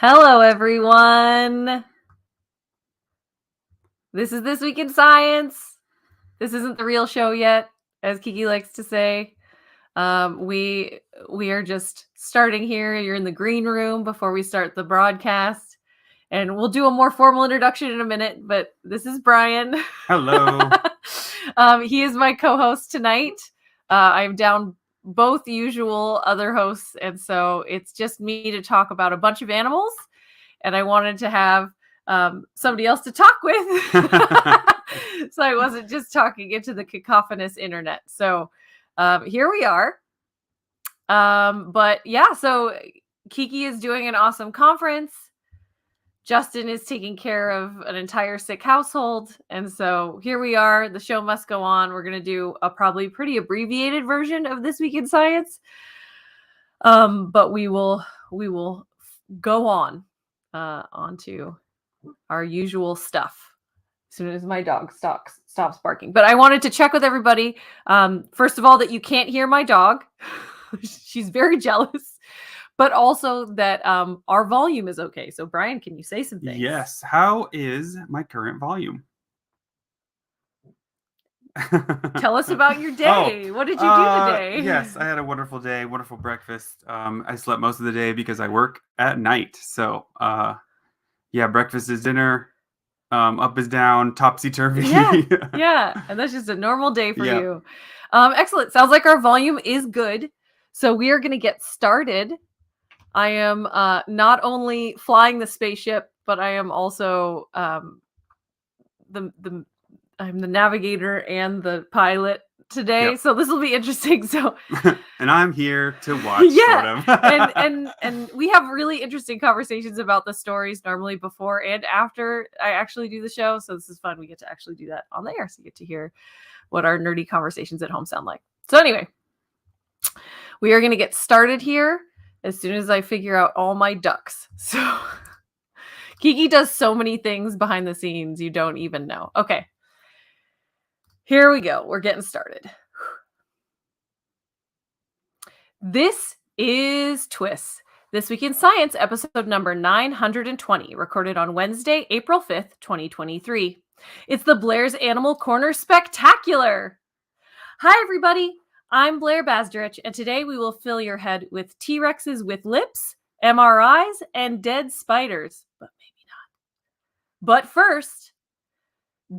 Hello, everyone. This is This Week in Science. This isn't the real show yet, as Kiki likes to say. We are just starting here. You're in the green room before we start the broadcast. And we'll do a more formal introduction in a minute, but this is Brian. Hello. He is my co-host tonight. I'm down both usual other hosts, and so it's just me to talk about a bunch of animals, and I wanted to have somebody else to talk with. So I wasn't just talking into the cacophonous internet. So here we are. But yeah, so Kiki is doing an awesome conference. Justin is taking care of an entire sick household. And so here we are. The show must go on. We're going to do a probably pretty abbreviated version of This Week in Science. But we will go on onto our usual stuff as soon as my dog stops barking. But I wanted to check with everybody. First of all, that you can't hear my dog. She's very jealous. But also that our volume is okay. So, Brian, can you say some things? Yes. How is my current volume? Tell us about your day. What did you do today? Yes, I had a wonderful day, wonderful breakfast. I slept most of the day because I work at night. So, yeah, breakfast is dinner. Up is down, topsy-turvy. Yeah. And that's just a normal day for you. Excellent. Sounds like our volume is good. So we are going to get started. I am not only flying the spaceship, but I am also I'm the navigator and the pilot today. Yep. So this will be interesting. So and I'm here to watch. Yeah. Sort of. and we have really interesting conversations about the stories normally before and after I actually do the show. So this is fun. We get to actually do that on the air. So you get to hear what our nerdy conversations at home sound like. So anyway, we are going to get started here as soon as I figure out all my ducks. So Kiki does so many things behind the scenes you don't even know. Okay. Here we go. We're getting started. This is TWIS, This Week in Science, episode number 920, recorded on Wednesday, April 5th, 2023. It's the Blair's Animal Corner Spectacular. Hi, everybody. I'm Blair Sadie, and today we will fill your head with T-Rexes with lips, MRIs, and dead spiders. But maybe not. But first,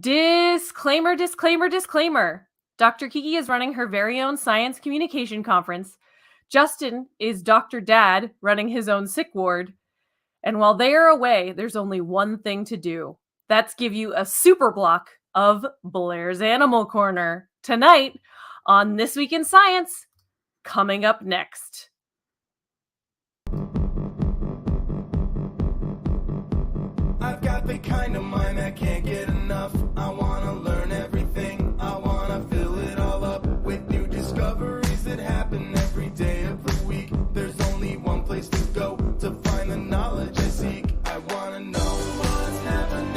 disclaimer. Dr. Kiki is running her very own science communication conference. Justin is Dr. Dad running his own sick ward. And while they are away, there's only one thing to do. That's give you a super block of Blair's Animal Corner tonight on This Week in Science, coming up next. I've got the kind of mind that can't get enough. I want to learn everything. I want to fill it all up with new discoveries that happen every day of the week. There's only one place to go to find the knowledge I seek. I want to know what's happening.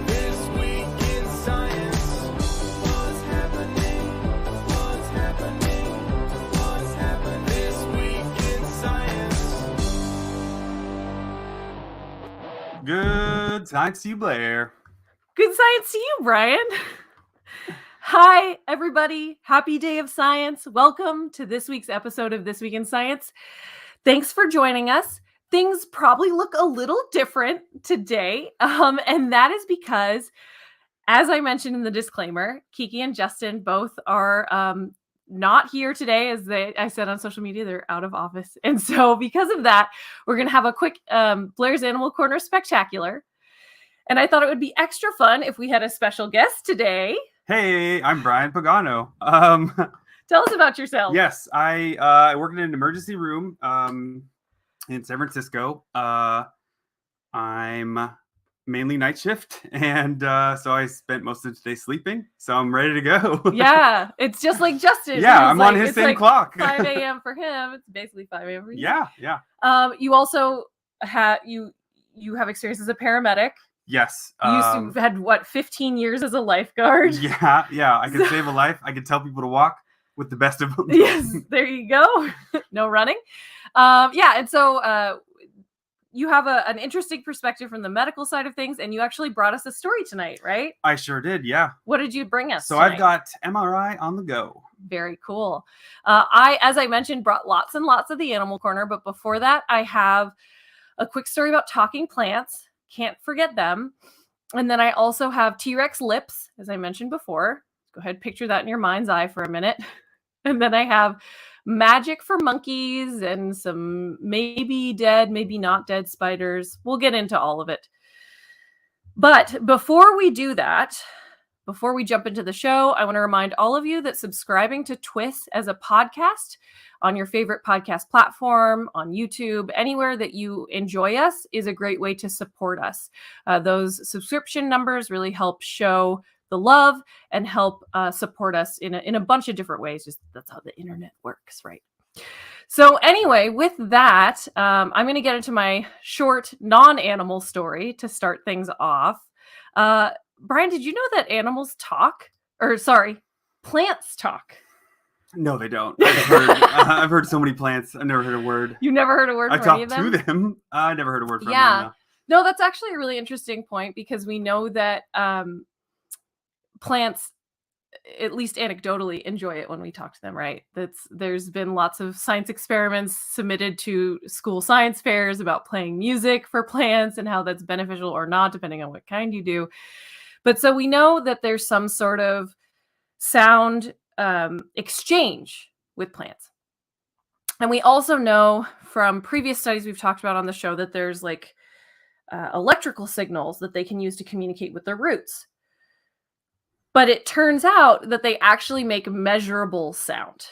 This week in science. What's happening this week in science. Good science to you, Blair. Good science to you, Brian. Hi, everybody. Happy day of science. Welcome to this week's episode of This Week in Science. Thanks for joining us. Things probably look a little different today, and that is because, as I mentioned in the disclaimer, Kiki and Justin both are not here today. As I said on social media, they're out of office. And so because of that, we're going to have a quick Blair's Animal Corner Spectacular. And I thought it would be extra fun if we had a special guest today. Hey, I'm Brian Pagano. Tell us about yourself. Yes, I work in an emergency room in San Francisco. I'm mainly night shift, and so I spent most of the day sleeping, so I'm ready to go. Yeah, it's just like Justin. Yeah, I'm on his same clock. 5 a.m. for him. It's basically 5 a.m. for you. Yeah. You also have you have experience as a paramedic. Yes. You had 15 years as a lifeguard? Yeah. I could save a life. I could tell people to walk with the best of them. Yes, there you go. No running. Yeah, and so you have an interesting perspective from the medical side of things, and you actually brought us a story tonight, right? I sure did, yeah. What did you bring us So tonight? I've got MRI on the go. Very cool. As I mentioned, brought lots and lots of the animal corner, but before that, I have a quick story about talking plants. Can't forget them. And then I also have T-Rex lips, as I mentioned before. Go ahead, picture that in your mind's eye for a minute. And then I have magic for monkeys and some maybe dead, maybe not dead spiders. We'll get into all of it. But before we do that, before we jump into the show, I want to remind all of you that subscribing to TWIS as a podcast on your favorite podcast platform, on YouTube, anywhere that you enjoy us is a great way to support us. Those subscription numbers really help show the love and help support us in a bunch of different ways. Just that's how the internet works, right? So anyway, with that, I'm going to get into my short non-animal story to start things off. Brian, did you know that animals talk? Or sorry, plants talk? No, they don't. I've heard so many plants. I've never heard a word. You never heard a word from any of them? I talked to them. I never heard a word from Yeah. them. No, that's actually a really interesting point because we know that plants, at least anecdotally, enjoy it when we talk to them, right? There's been lots of science experiments submitted to school science fairs about playing music for plants and how that's beneficial or not, depending on what kind you do. But so we know that there's some sort of sound exchange with plants. And we also know from previous studies we've talked about on the show that there's like electrical signals that they can use to communicate with their roots. But it turns out that they actually make measurable sound.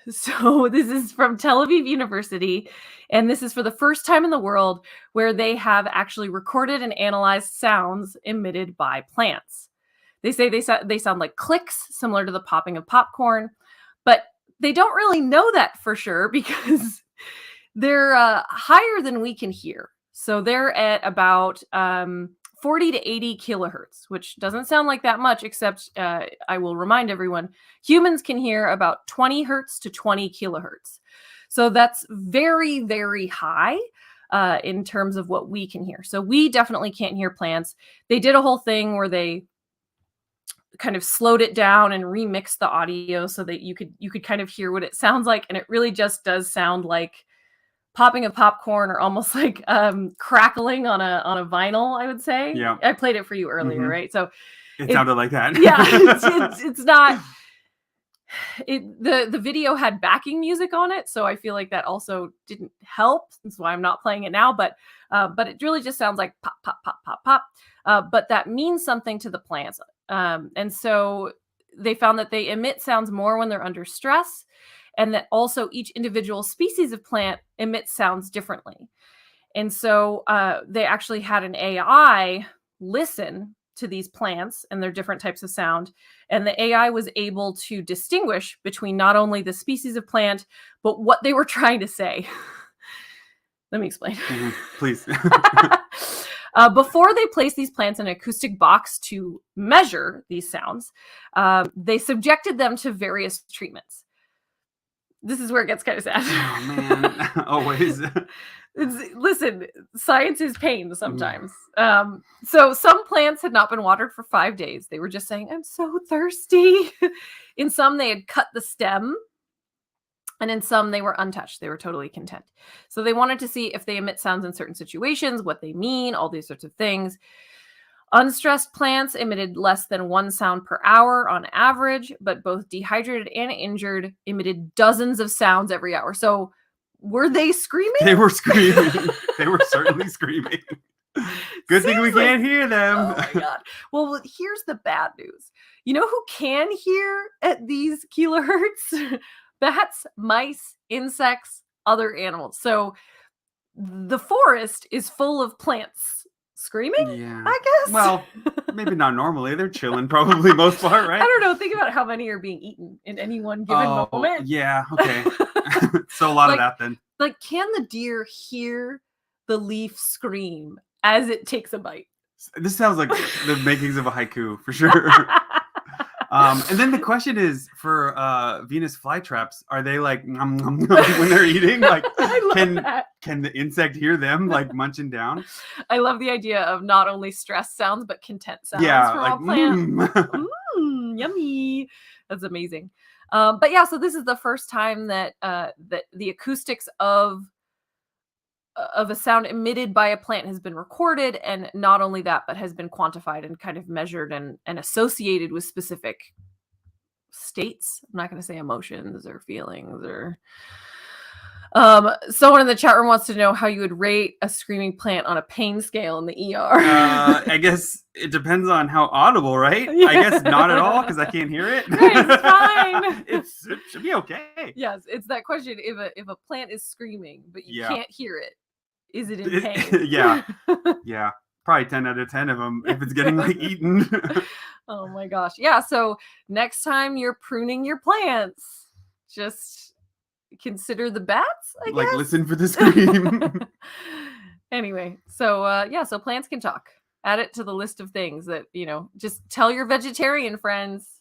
So this is from Tel Aviv University, and this is for the first time in the world where they have actually recorded and analyzed sounds emitted by plants. They say they sound like clicks, similar to the popping of popcorn, but they don't really know that for sure because they're higher than we can hear. So they're at about 40 to 80 kilohertz, which doesn't sound like that much, except I will remind everyone, humans can hear about 20 hertz to 20 kilohertz. So that's very, very high in terms of what we can hear. So we definitely can't hear plants. They did a whole thing where they kind of slowed it down and remixed the audio so that you could kind of hear what it sounds like. And it really just does sound like popping of popcorn or almost like crackling on a vinyl, I would say. Yeah. I played it for you earlier, right? So it sounded like that. Yeah, it's not. The video had backing music on it, so I feel like that also didn't help. That's why I'm not playing it now. But it really just sounds like pop, pop, pop, pop, pop. But that means something to the plants, and so they found that they emit sounds more when they're under stress, and that also each individual species of plant emits sounds differently. And so they actually had an AI listen to these plants and their different types of sound. And the AI was able to distinguish between not only the species of plant, but what they were trying to say. Let me explain. Please. Before they placed these plants in an acoustic box to measure these sounds, they subjected them to various treatments. This is where it gets kind of sad. Oh, man. Always. Listen, science is pain sometimes. So some plants had not been watered for 5 days. They were just saying, I'm so thirsty. In some, they had cut the stem. And in some, they were untouched. They were totally content. So they wanted to see if they emit sounds in certain situations, what they mean, all these sorts of things. Unstressed plants emitted less than 1 sound per hour on average, but both dehydrated and injured emitted dozens of sounds every hour. So were they screaming? They were screaming. They were certainly screaming. Good thing we can't hear them. Oh my God. Well, here's the bad news. You know who can hear at these kilohertz? Bats, mice, insects, other animals. So the forest is full of plants screaming, yeah. I guess. Well, maybe not normally. They're chilling probably most part, right? I don't know. Think about how many are being eaten in any one given moment. Yeah, okay. So a lot of that then. Like, can the deer hear the leaf scream as it takes a bite? This sounds like the makings of a haiku for sure. And then the question is for Venus flytraps, are they like nom, nom, nom, when they're eating? Like, can the insect hear them like munching down? I love the idea of not only stress sounds but content sounds Yeah, from like all plants. Yummy. That's amazing. But yeah, so this is the first time that that the acoustics of a sound emitted by a plant has been recorded, and not only that, but has been quantified and kind of measured and associated with specific states. I'm not going to say emotions or feelings or someone in the chat room wants to know how you would rate a screaming plant on a pain scale in the ER. I guess it depends on how audible, right? Yeah. I guess not at all because I can't hear it. Right, it's fine. It should be okay. Yes, it's that question. If a plant is screaming but you Yeah. can't hear it, is it in pain? Yeah. Yeah. Probably 10 out of 10 of them if it's getting like eaten. Oh my gosh. Yeah. So next time you're pruning your plants, just consider the bats, I Like guess. listen for the scream. Anyway, so yeah, so plants can talk. Add it to the list of things that, just tell your vegetarian friends,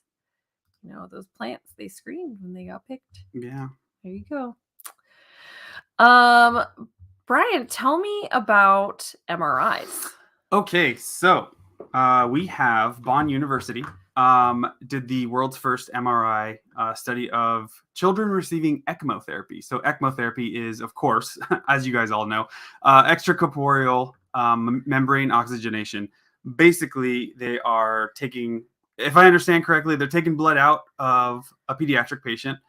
those plants, they screamed when they got picked. Yeah. There you go. Brian, tell me about MRIs. Okay, so we have Bonn University did the world's first MRI study of children receiving ECMO therapy. So ECMO therapy is, of course, as you guys all know, extracorporeal membrane oxygenation. Basically, they are taking, if I understand correctly, they're taking blood out of a pediatric patient,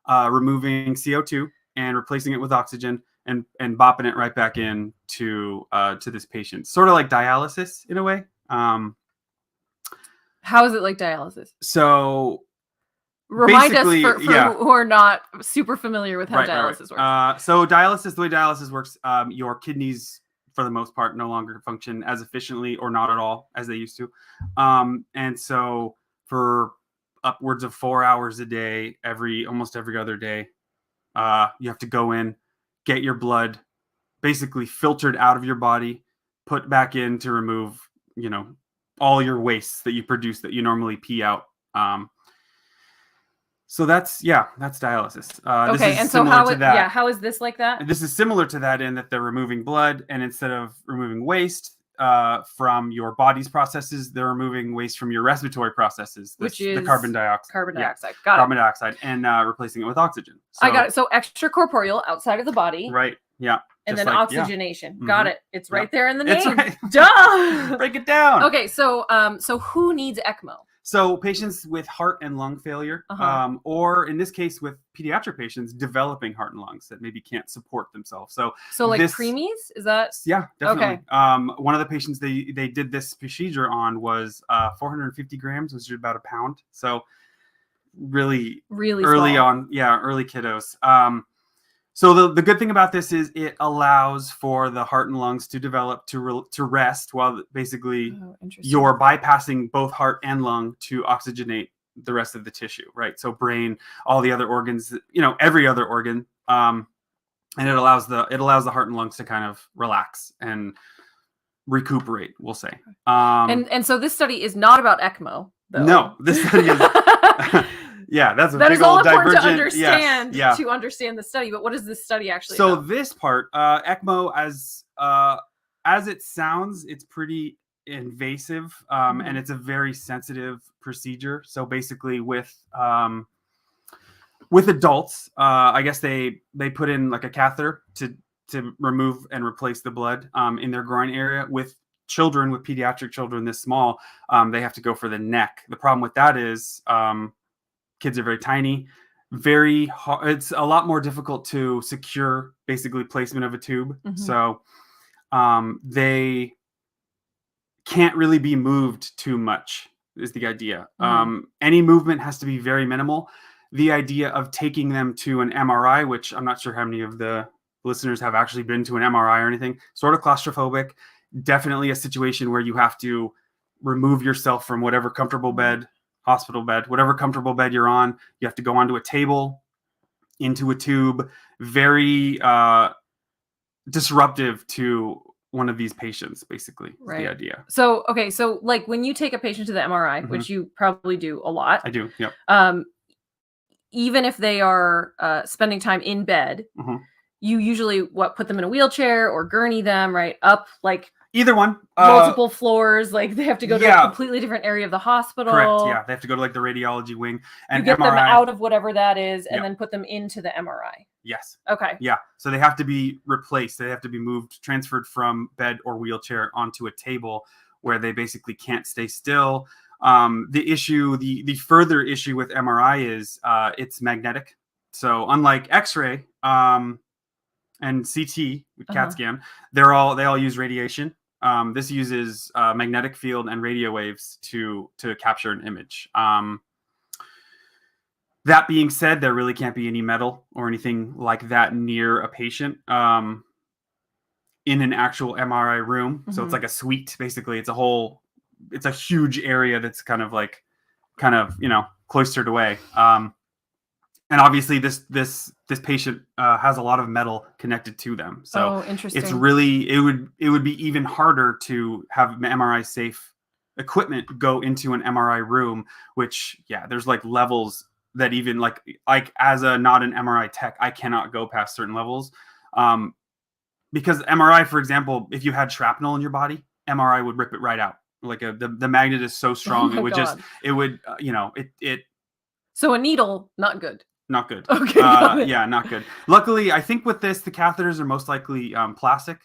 removing CO2 and replacing it with oxygen, and bopping it right back in to this patient. Sort of like dialysis in a way. How is it like dialysis? So remind us for yeah. who are not super familiar with how dialysis works. So dialysis, the way dialysis works, your kidneys, for the most part, no longer function as efficiently or not at all as they used to. And so for upwards of 4 hours a day, almost every other day, you have to go in, get your blood basically filtered out of your body, put back in to remove, all your wastes that you produce that you normally pee out. So that's dialysis. Okay, and so how is this like that? This is similar to that in that they're removing blood, and instead of removing waste from your body's processes, they're removing waste from your respiratory processes, which is the carbon dioxide. Got it. Carbon dioxide, and replacing it with oxygen. So, I got it. So extracorporeal, outside of the body. Right. Yeah. And then oxygenation. Yeah. Got it. It's right there in the name. It's right. Duh. Break it down. Okay, so who needs ECMO? So patients with heart and lung failure, or in this case with pediatric patients developing heart and lungs that maybe can't support themselves. So like preemies, is that? Yeah, definitely. Okay. One of the patients they did this procedure on was 450 grams, which is about a pound. So really early small. on, early kiddos. So the good thing about this is it allows for the heart and lungs to develop to rest while basically you're bypassing both heart and lung to oxygenate the rest of the tissue, right? So brain, all the other organs, every other organ, and it allows the heart and lungs to kind of relax and recuperate, we'll say. And so this study is not about ECMO, though. No, this study is. Yeah, that's that big is all old important divergent. to understand to understand the study. But what is this study actually so about? This part, ECMO, as it sounds, it's pretty invasive, and it's a very sensitive procedure. So basically, with adults, I guess they put in like a catheter to remove and replace the blood in their groin area. With children, with pediatric children this small, they have to go for the neck. The problem with that is kids are very tiny, very hard. It's a lot more difficult to secure basically placement of a tube. So they can't really be moved too much is the idea. Any movement has to be very minimal. The idea of taking them to an MRI, which I'm not sure how many of the listeners have actually been to an MRI or anything, sort of claustrophobic, definitely a situation where you have to remove yourself from whatever comfortable bed, hospital bed, whatever comfortable bed you're on. You have to go onto a table, into a tube, very disruptive to one of these patients, basically, is Right. the idea. So, okay. So like when you take a patient to the MRI, Mhm. which you probably do a lot, I do. Yep. even if they are spending time in bed, Mhm. you usually put them in a wheelchair or gurney them right up like Either one. multiple floors. Like they have to go to a Yeah. completely different area of the hospital. Correct. Yeah, they have to go to like the radiology wing You and get them MRI. out of whatever that is and Yep. then put them into the MRI. Yes. Okay. Yeah. So they have to be replaced. They have to be moved, transferred from bed or wheelchair onto a table where they basically can't stay still. The further issue with MRI is it's magnetic. So unlike X-ray and CT with CAT scan, they all use radiation. This uses magnetic field and radio waves to capture an image. That being said, there really can't be any metal or anything like that near a patient in an actual MRI room. So it's like a suite, basically. It's a huge area that's kind of cloistered away. And obviously this patient has a lot of metal connected to them. So interesting. it's really, it would be even harder to have MRI safe equipment go into an MRI room, which, yeah, there's like levels that even like as a not an MRI tech, I cannot go past certain levels. Because MRI, for example, if you had shrapnel in your body, MRI would rip it right out. Like the magnet is so strong, it would So a needle, not good. Not good. Okay. Yeah, not good. Luckily, I think with this, the catheters are most likely plastic,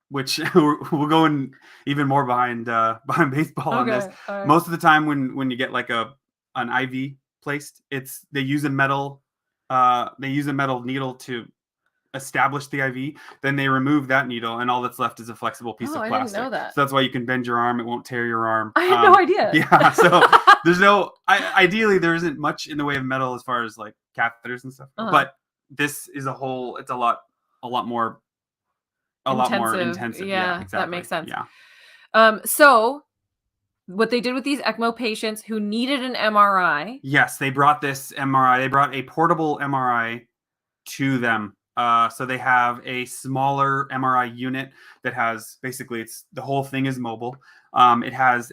which we'll go in even more behind baseball on this. Right. Most of the time, when you get like an IV placed, they use a metal needle to establish the IV. Then they remove that needle, and all that's left is a flexible piece of plastic. I didn't know that. So that's why you can bend your arm; it won't tear your arm. I had no idea. Yeah, so there's ideally there isn't much in the way of metal as far as like catheters and stuff. But this is it's a lot more intensive. Yeah, exactly. that makes sense. Yeah. So what they did with these ECMO patients who needed an MRI. Yes, they brought this MRI. They brought a portable MRI to them. So they have a smaller MRI unit that has basically the whole thing is mobile. It has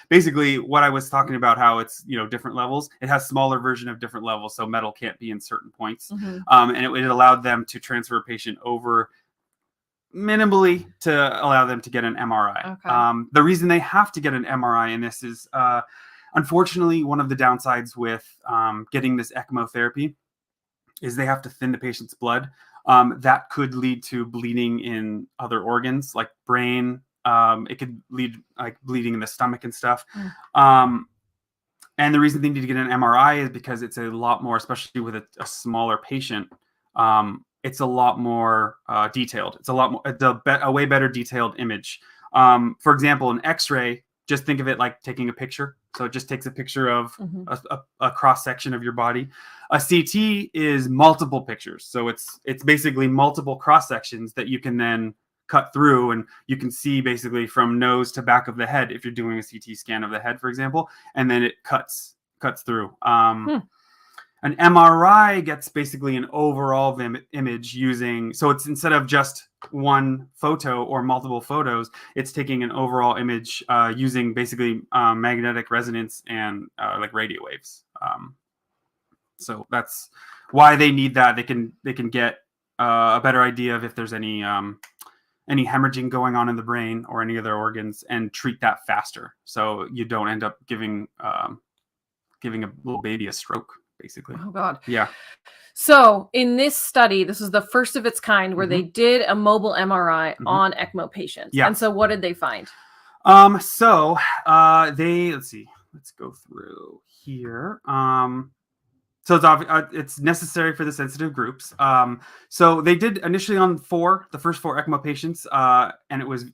basically what I was talking about, how it's, different levels. It has smaller version of different levels. So metal can't be in certain points. And it allowed them to transfer a patient over minimally to allow them to get an MRI. Okay. The reason they have to get an MRI in this is, unfortunately, one of the downsides with getting this ECMO therapy is they have to thin the patient's blood. That could lead to bleeding in other organs like brain. It could lead like bleeding in the stomach and stuff. And the reason they need to get an MRI is because it's a lot more, especially with a smaller patient, it's a lot more detailed. It's a way better detailed image. For example, an X-ray, just think of it like taking a picture. So it just takes a picture of a cross section of your body. A CT is multiple pictures. So it's basically multiple cross sections that you can then cut through, and you can see basically from nose to back of the head if you're doing a CT scan of the head, for example, and then it cuts through. An MRI gets basically an overall image so it's instead of just one photo or multiple photos, it's taking an overall image using basically magnetic resonance and like radio waves. So that's why they need that. They can get a better idea of if there's any hemorrhaging going on in the brain or any other organs, and treat that faster, so you don't end up giving a little baby a stroke, basically. Oh God. Yeah. So in this study, this was the first of its kind where they did a mobile MRI on ECMO patients. Yeah. And so what did they find? So let's see. Let's go through here. So it's necessary for the sensitive groups. So they did initially on the first four ECMO patients, and it was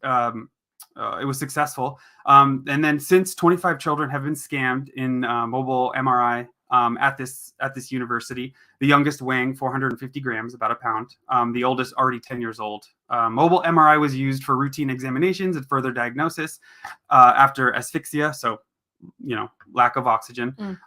successful. And then since 25 children have been scanned in mobile MRI at this university, the youngest weighing 450 grams, about a pound. The oldest already 10 years old. Mobile MRI was used for routine examinations and further diagnosis after asphyxia, so lack of oxygen.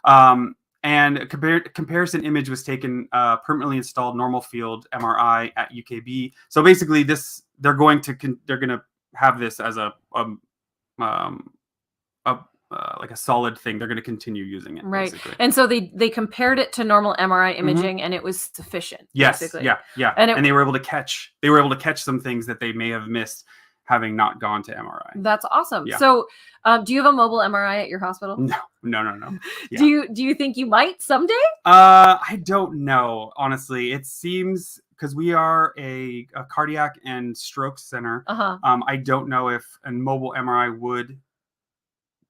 And a comparison image was taken, permanently installed normal field MRI at UKB. So basically, they're going to have this as like a solid thing. They're going to continue using it, right? Basically. And so they compared it to normal MRI imaging, and it was sufficient. Yes, basically. yeah. And they were able to catch some things that they may have missed having not gone to MRI. That's awesome. Yeah. So, do you have a mobile MRI at your hospital? No. Yeah. Do you think you might someday? I don't know, honestly. It seems, because we are a cardiac and stroke center. I don't know if a mobile MRI would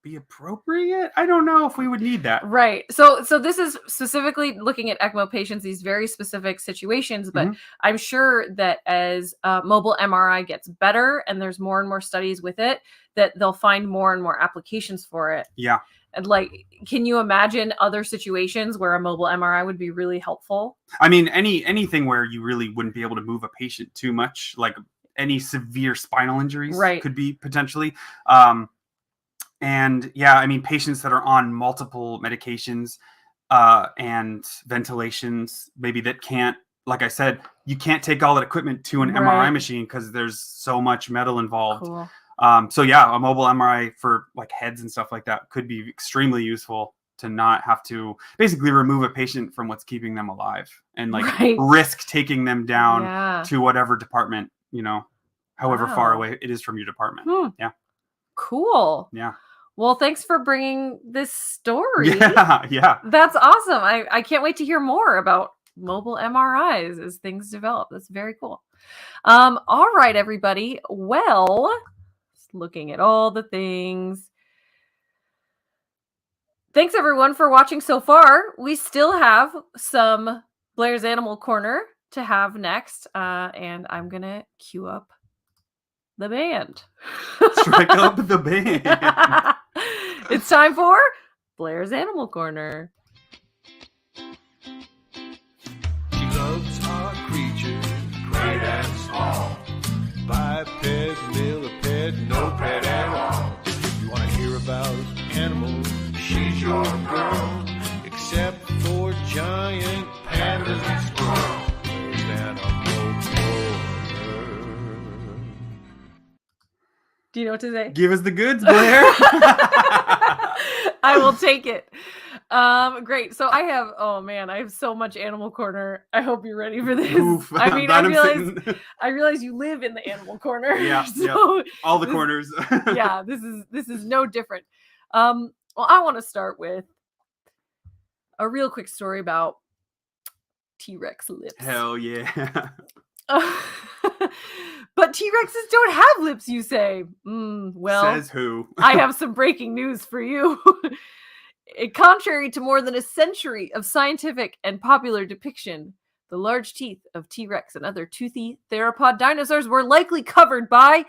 be appropriate. I don't know if we would need that. Right. So this is specifically looking at ECMO patients, these very specific situations, but I'm sure that as mobile MRI gets better and there's more and more studies with it, that they'll find more and more applications for it. Yeah. And like, can you imagine other situations where a mobile MRI would be really helpful? I mean, anything where you really wouldn't be able to move a patient too much, like any severe spinal injuries could be potentially. And yeah, I mean, patients that are on multiple medications and ventilations, maybe that can't, like I said, you can't take all that equipment to an MRI machine because there's so much metal involved. Cool. So yeah, a mobile MRI for like heads and stuff like that could be extremely useful to not have to basically remove a patient from what's keeping them alive and like risk taking them down to whatever department, however far away it is from your department. Yeah. Cool. Yeah. Well, thanks for bringing this story. Yeah. That's awesome. I can't wait to hear more about mobile MRIs as things develop. That's very cool. All right, everybody. Well, looking at all the things. Thanks, everyone, for watching so far. We still have some Blair's Animal Corner to have next, and I'm going to cue up the band. Strike up the band. It's time for Blair's Animal Corner. She loves our creatures, great and small. Biped, millipede, no pet at all. If you want to hear about animals, she's your girl. Except for giant pandas and squirrels. There's Animal Corner. Do you know what to say? Give us the goods, Blair. I will take it. Great. So I have so much Animal Corner. I hope you're ready for this. Oof, I mean, I realize you live in the Animal Corner. Yeah. So all the corners. Yeah, this is no different. Well, I want to start with a real quick story about T-Rex lips. Hell yeah. But T-Rexes don't have lips, you say. Well, says who? I have some breaking news for you. Contrary to more than a century of scientific and popular depiction, the large teeth of T-Rex and other toothy theropod dinosaurs were likely covered by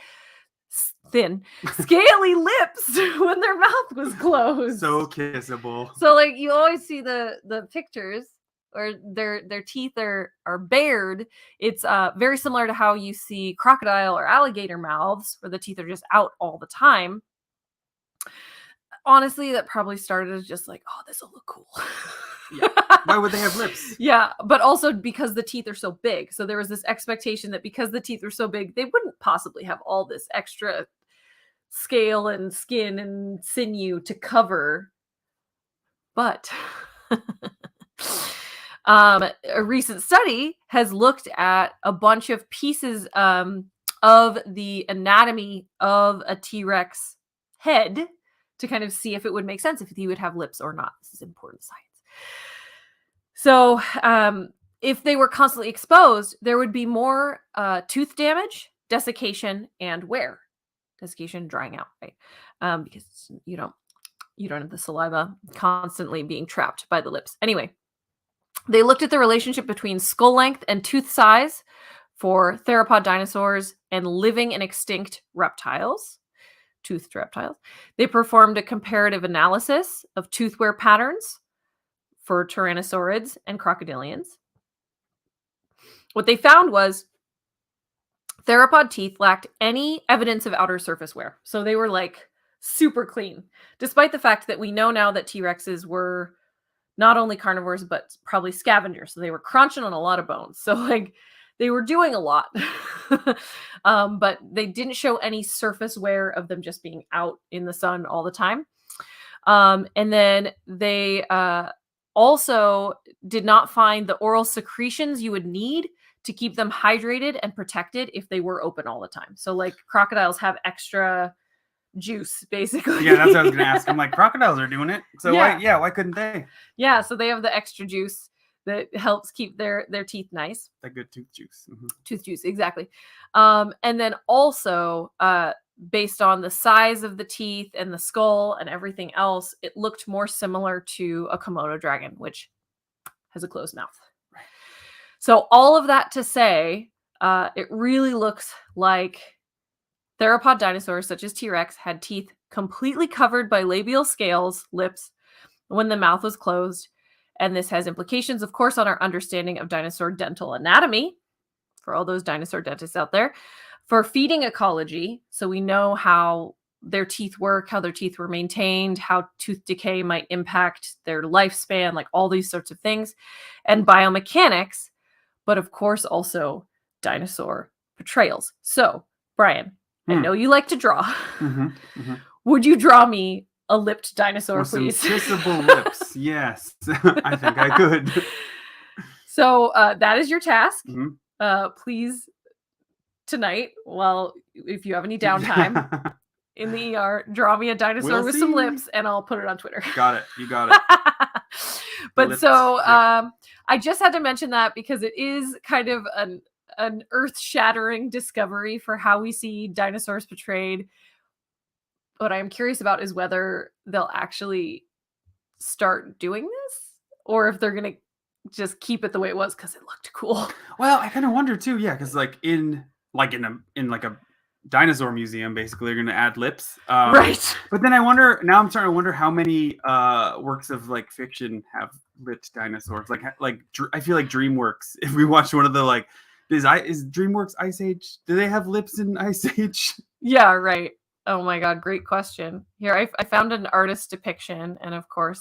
thin, scaly lips when their mouth was closed. So kissable. So, like, you always see the pictures or their teeth are bared. It's very similar to how you see crocodile or alligator mouths, where the teeth are just out all the time. Honestly, that probably started as just like, oh, this will look cool. Yeah. Why would they have lips? Yeah, but also because the teeth are so big. So there was this expectation that because the teeth are so big, they wouldn't possibly have all this extra scale and skin and sinew to cover. But a recent study has looked at a bunch of pieces of the anatomy of a T-Rex head to kind of see if it would make sense if he would have lips or not. This is important science. So if they were constantly exposed, there would be more tooth damage, desiccation, and wear. Desiccation, drying out, right? Because you don't have the saliva constantly being trapped by the lips. Anyway, they looked at the relationship between skull length and tooth size for theropod dinosaurs and living and extinct reptiles. Toothed reptiles. They performed a comparative analysis of tooth wear patterns for tyrannosaurids and crocodilians. What they found was theropod teeth lacked any evidence of outer surface wear. So they were like super clean, despite the fact that we know now that T-Rexes were not only carnivores, but probably scavengers. So they were crunching on a lot of bones. So like they were doing a lot, but they didn't show any surface wear of them just being out in the sun all the time. And then they also did not find the oral secretions you would need to keep them hydrated and protected if they were open all the time. So like crocodiles have extra juice, basically. Yeah, that's what I was gonna ask. I'm like, crocodiles are doing it, so Yeah. why couldn't they? Yeah, so they have the extra juice that helps keep their teeth nice. That good tooth juice. Mm-hmm. Tooth juice, exactly. And then also, based on the size of the teeth and the skull and everything else, it looked more similar to a Komodo dragon, which has a closed mouth. Right. So all of that to say, it really looks like theropod dinosaurs, such as T-Rex, had teeth completely covered by labial scales, lips, when the mouth was closed. And this has implications, of course, on our understanding of dinosaur dental anatomy, for all those dinosaur dentists out there, for feeding ecology. So we know how their teeth work, how their teeth were maintained, how tooth decay might impact their lifespan, like all these sorts of things, and biomechanics, but of course also dinosaur portrayals. So, Brian, I know you like to draw. Mm-hmm. Mm-hmm. Would you draw me a lipped dinosaur, with please? some kissable lips. Yes, I think I could. So that is your task. Mm-hmm. Please, tonight, well, if you have any downtime in the ER, draw me a dinosaur with some lips, and I'll put it on Twitter. Got it. You got it. But Lips, so yep. I just had to mention that because it is kind of an earth-shattering discovery for how we see dinosaurs portrayed. What I'm curious about is whether they'll actually start doing this, or if they're gonna just keep it the way it was because it looked cool. Well, I kind of wonder too. Yeah, because like in a dinosaur museum, basically, you're gonna add lips. Right. But then I wonder. Now I'm starting to wonder how many works of like fiction have lipped dinosaurs. Like I feel like DreamWorks. If we watch one of the like, is DreamWorks Ice Age? Do they have lips in Ice Age? Yeah. Right. Oh my God, great question. Here, I found an artist depiction, and of course,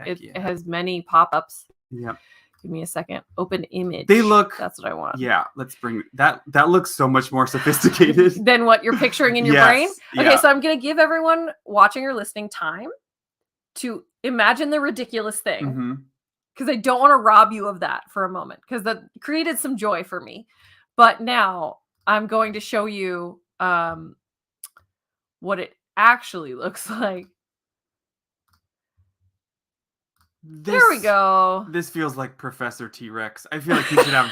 it has many pop-ups. Yep. Give me a second. Open image. They look. That's what I want. Yeah, let's bring that. That looks so much more sophisticated than what you're picturing in your Yes, brain. Okay, yeah. so I'm gonna give everyone watching or listening time to imagine the ridiculous thing, because I don't want to rob you of that for a moment, because that created some joy for me. But now I'm going to show you what it actually looks like. There we go. This feels like Professor T-Rex. I feel like he should have.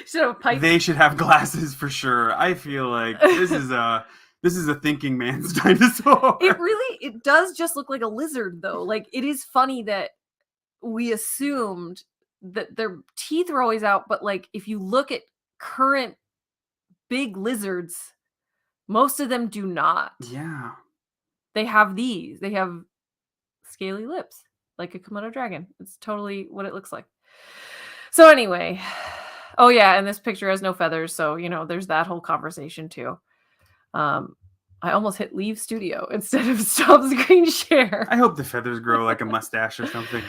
Should have a pipe. They should have glasses for sure. I feel like this is a thinking man's dinosaur. It does just look like a lizard, though. Like, it is funny that we assumed that their teeth were always out, but like if you look at current big lizards, most of them do not. Yeah. They have these. They have scaly lips, like a Komodo dragon. It's totally what it looks like. So anyway, oh yeah, and this picture has no feathers, so there's that whole conversation too. I almost hit leave studio instead of stop screen share. I hope the feathers grow like a mustache or something.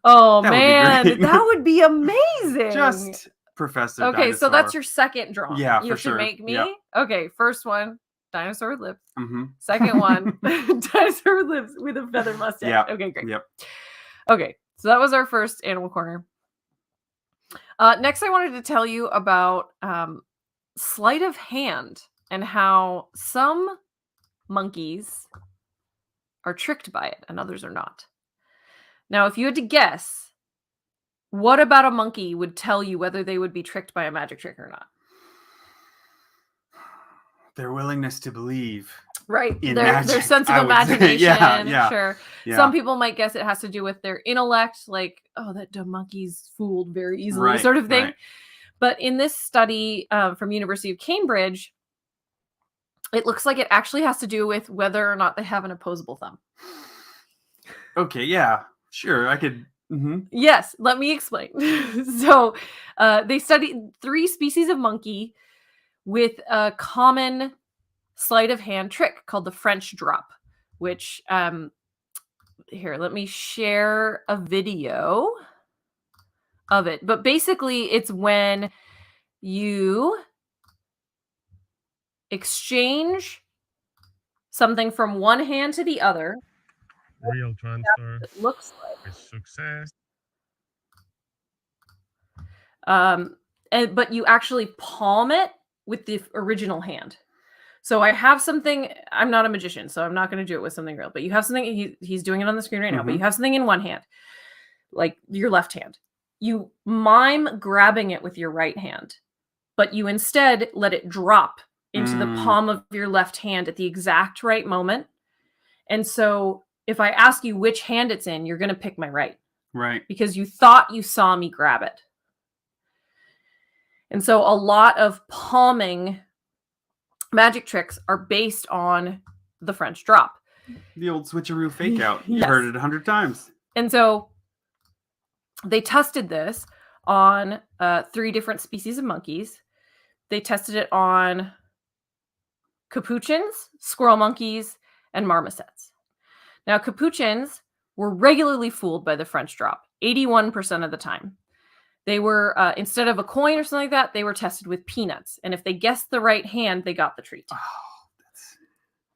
Oh man, that would be amazing. Just Professor Okay, Dinosaur. so that's your second drawing. Yeah, you for have sure. to make me. Yep. Okay, first one, dinosaur with lips. Mm-hmm. Second one, dinosaur with lips with a feather mustache. Yeah. Okay, great. Yep. Okay, so that was our first animal corner. Next, I wanted to tell you about sleight of hand and how some monkeys are tricked by it and others are not. Now, if you had to guess, what about a monkey would tell you whether they would be tricked by a magic trick or not? Their willingness to believe. Right. In Their magic, sense of I would say. imagination. Yeah. Sure. Yeah. Some people might guess it has to do with their intellect, like, oh, that dumb monkey's fooled very easily, Right, sort of thing. right. But in this study from University of Cambridge, it looks like it actually has to do with whether or not they have an opposable thumb. Okay, yeah. Sure, I could. Mm-hmm. Yes, let me explain. So they studied 3 species of monkey with a common sleight of hand trick called the French drop, which here, let me share a video of it. But basically, it's when you exchange something from one hand to the other. Real transfer It looks like. with success. But you actually palm it with the original hand. So I have something. I'm not a magician, so I'm not going to do it with something real. But you have something. He's doing it on the screen right now. But you have something in one hand, like your left hand. You mime grabbing it with your right hand, but you instead let it drop into the palm of your left hand at the exact right moment. And so if I ask you which hand it's in, you're going to pick my right. Right. Because you thought you saw me grab it. And so a lot of palming magic tricks are based on the French drop. The old switcheroo fake out. Yes. You heard it 100 times. And so they tested this on 3 different species of monkeys. They tested it on capuchins, squirrel monkeys, and marmosets. Now, capuchins were regularly fooled by the French drop, 81% of the time. They were, instead of a coin or something like that, they were tested with peanuts. And if they guessed the right hand, they got the treat. Oh, that's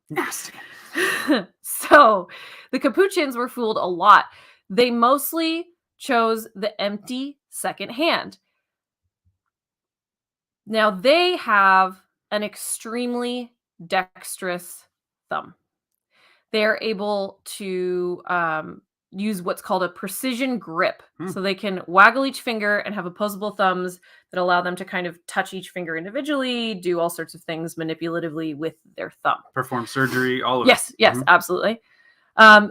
nasty. So the capuchins were fooled a lot. They mostly chose the empty second hand. Now, they have an extremely dexterous thumb. They're able to use what's called a precision grip. So they can waggle each finger and have opposable thumbs that allow them to kind of touch each finger individually, do all sorts of things manipulatively with their thumb. Perform surgery, all of Yes, it. yes, absolutely.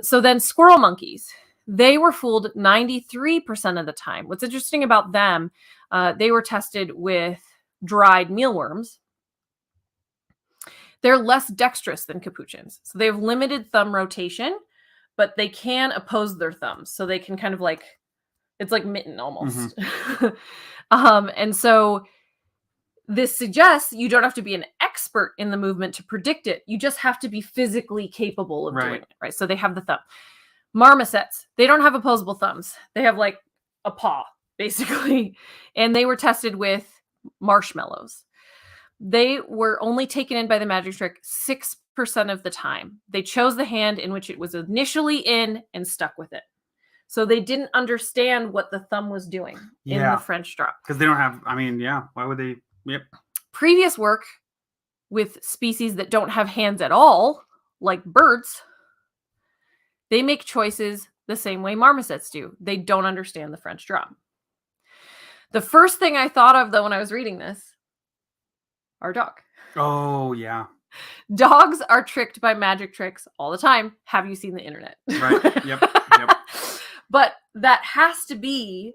So then squirrel monkeys, they were fooled 93% of the time. What's interesting about them, they were tested with dried mealworms. They're less dexterous than capuchins. So they have limited thumb rotation, but they can oppose their thumbs. So they can kind of like, it's like mitten almost. And so this suggests you don't have to be an expert in the movement to predict it. You just have to be physically capable of doing it, right? So they have the thumb. Marmosets, they don't have opposable thumbs. They have like a paw, basically. And they were tested with marshmallows. They were only taken in by the magic trick 6% of the time. They chose the hand in which it was initially in and stuck with it. So they didn't understand what the thumb was doing in the French drop. Because they don't have, why would they? Yep. Previous work with species that don't have hands at all, like birds, they make choices the same way marmosets do. They don't understand the French drop. The first thing I thought of, though, when I was reading this, our dog. Oh, yeah. Dogs are tricked by magic tricks all the time. Have you seen the internet? Right. Yep. But that has to be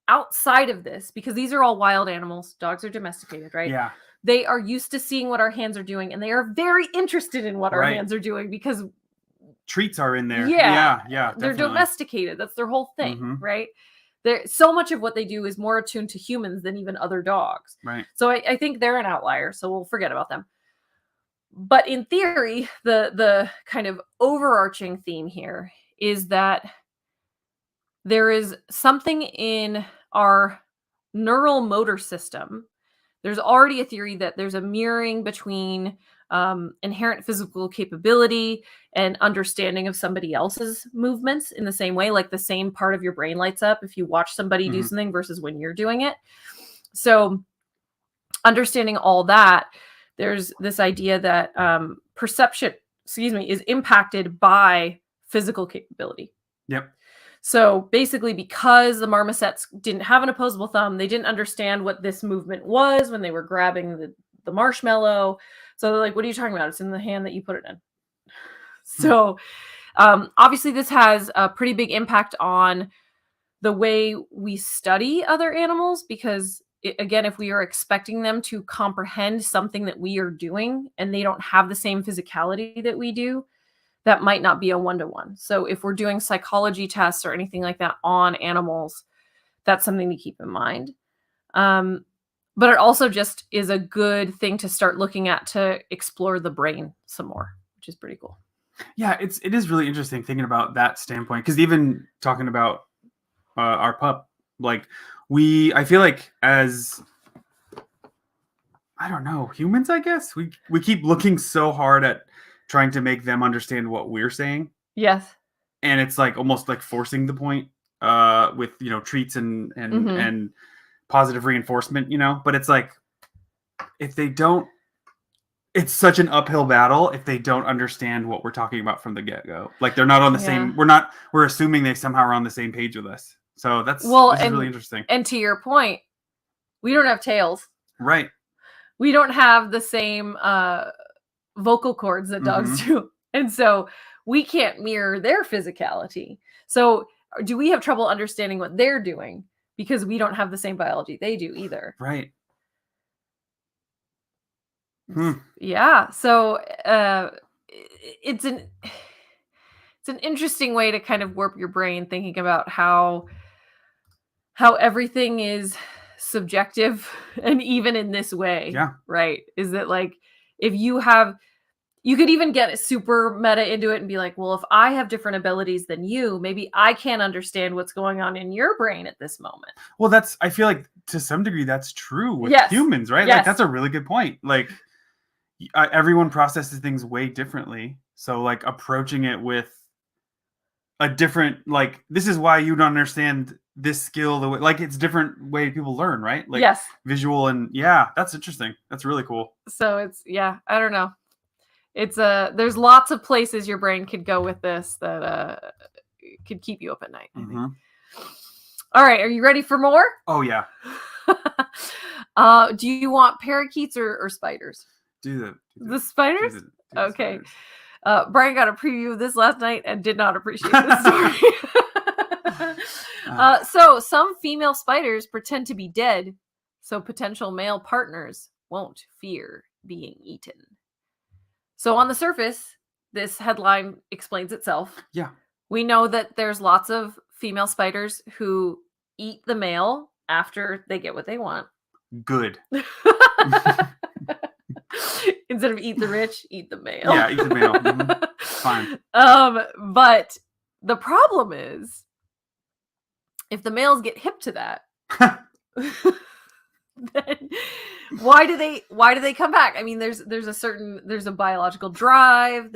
outside of this, because these are all wild animals. Dogs are domesticated, right? Yeah. They are used to seeing what our hands are doing, and they are very interested in what our hands are doing because treats are in there. Yeah. Definitely. They're domesticated. That's their whole thing, right? So much of what they do is more attuned to humans than even other dogs. Right. So I think they're an outlier, so we'll forget about them. But in theory, the kind of overarching theme here is that there is something in our neural motor system. There's already a theory that there's a mirroring between inherent physical capability and understanding of somebody else's movements in the same way, like the same part of your brain lights up if you watch somebody do something versus when you're doing it. So understanding all that, there's this idea that perception, is impacted by physical capability. Yep. So basically, because the marmosets didn't have an opposable thumb, they didn't understand what this movement was when they were grabbing the marshmallow. So they're like, what are you talking about? It's in the hand that you put it in. So obviously this has a pretty big impact on the way we study other animals, because again, if we are expecting them to comprehend something that we are doing and they don't have the same physicality that we do, that might not be a one-to-one. So if we're doing psychology tests or anything like that on animals, that's something to keep in mind. But it also just is a good thing to start looking at to explore the brain some more, which is pretty cool. Yeah, it is really interesting thinking about that standpoint, because even talking about our pup, like I feel like as, I don't know, humans, I guess we keep looking so hard at trying to make them understand what we're saying, Yes. and it's like almost like forcing the point with treats and Mhm. positive reinforcement, but it's like, if they don't, it's such an uphill battle if they don't understand what we're talking about from the get-go. Like, they're not on the Yeah. same, we're assuming they somehow are on the same page with us. So this is really interesting. And to your point, we don't have tails. Right. We don't have the same vocal cords that dogs do. And so we can't mirror their physicality. So do we have trouble understanding what they're doing because we don't have the same biology they do either? Right. Yeah. So it's an interesting way to kind of warp your brain, thinking about how everything is subjective, and even in this way. Yeah. Right. Is that like, if you could even get super meta into it and be like, well, if I have different abilities than you, maybe I can't understand what's going on in your brain at this moment. Well, I feel like to some degree that's true with humans, right? Yes. Like, that's a really good point. Like, everyone processes things way differently. So like, approaching it with a different, like, this is why you don't understand this skill, the way, like, it's different way people learn, right? Like, yes. Visual, and yeah, that's interesting. That's really cool. So it's, I don't know. It's there's lots of places your brain could go with this that could keep you up at night, I think. All right, are you ready for more? Oh yeah. Do you want parakeets or spiders? Do the spiders? do the Okay. spiders. Brian got a preview of this last night and did not appreciate this story. So some female spiders pretend to be dead, so potential male partners won't fear being eaten. So on the surface, this headline explains itself. Yeah. We know that there's lots of female spiders who eat the male after they get what they want. Good. Instead of eat the rich, eat the male. Yeah, eat the male. Fine. But the problem is, if the males get hip to that, then why do they come back? I mean, there's a biological drive.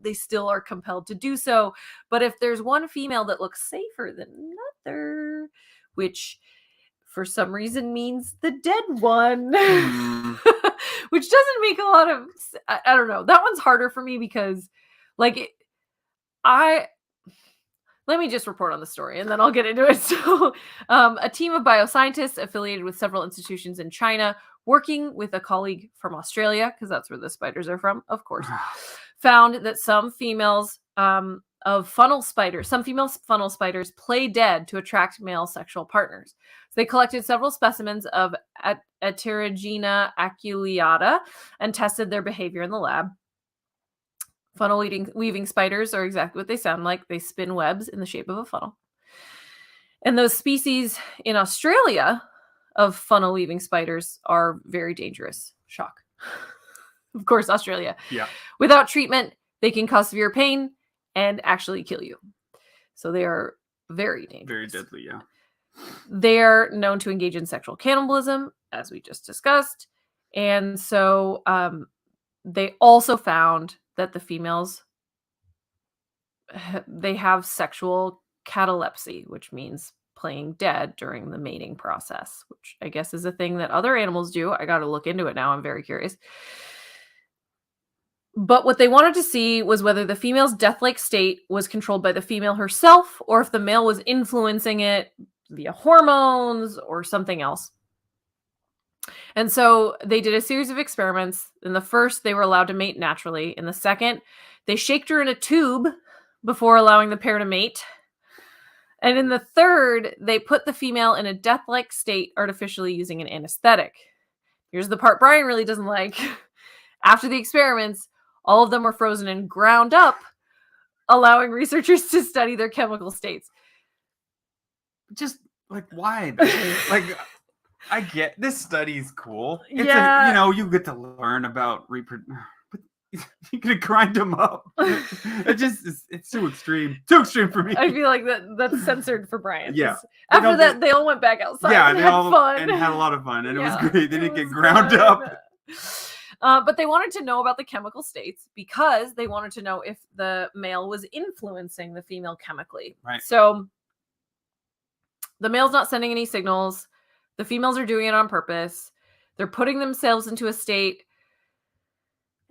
They still are compelled to do so. But if there's one female that looks safer than another, which for some reason means the dead one, which doesn't make a lot of, I don't know. That one's harder for me because, like, let me just report on the story and then I'll get into it. So a team of bioscientists affiliated with several institutions in China, working with a colleague from Australia, because that's where the spiders are from, of course, found that some female funnel spiders play dead to attract male sexual partners. So they collected several specimens of Aterigena aculeata and tested their behavior in the lab. Funnel weaving spiders are exactly what they sound like. They spin webs in the shape of a funnel. And those species in Australia of funnel weaving spiders are very dangerous. Shock. Of course, Australia. Yeah. Without treatment, they can cause severe pain and actually kill you. So they are very dangerous. Very deadly, yeah. They're known to engage in sexual cannibalism, as we just discussed. And so they also found that the females, they have sexual catalepsy, which means playing dead during the mating process, which I guess is a thing that other animals do. I got to look into it now. I'm very curious. But what they wanted to see was whether the female's death-like state was controlled by the female herself, or if the male was influencing it via hormones or something else. And so they did a series of experiments. In the first, they were allowed to mate naturally. In the second, they shaked her in a tube before allowing the pair to mate. And in the third, they put the female in a death-like state artificially using an anesthetic. Here's the part Brian really doesn't like. After the experiments, all of them were frozen and ground up, allowing researchers to study their chemical states. Just, like, why? Like, I get this study's cool. It's Yeah. you get to learn about but you're gonna grind them up. It's too extreme. Too extreme for me. I feel like that's censored for Brian. Yeah. 'cause After don't that, get- they all went back outside Yeah, and they had all fun. and had a lot of fun, and it was Yeah, great. They it didn't get was ground fun. up. But they wanted to know about the chemical states because they wanted to know if the male was influencing the female chemically. Right. So the male's not sending any signals. The females are doing it on purpose. They're putting themselves into a state,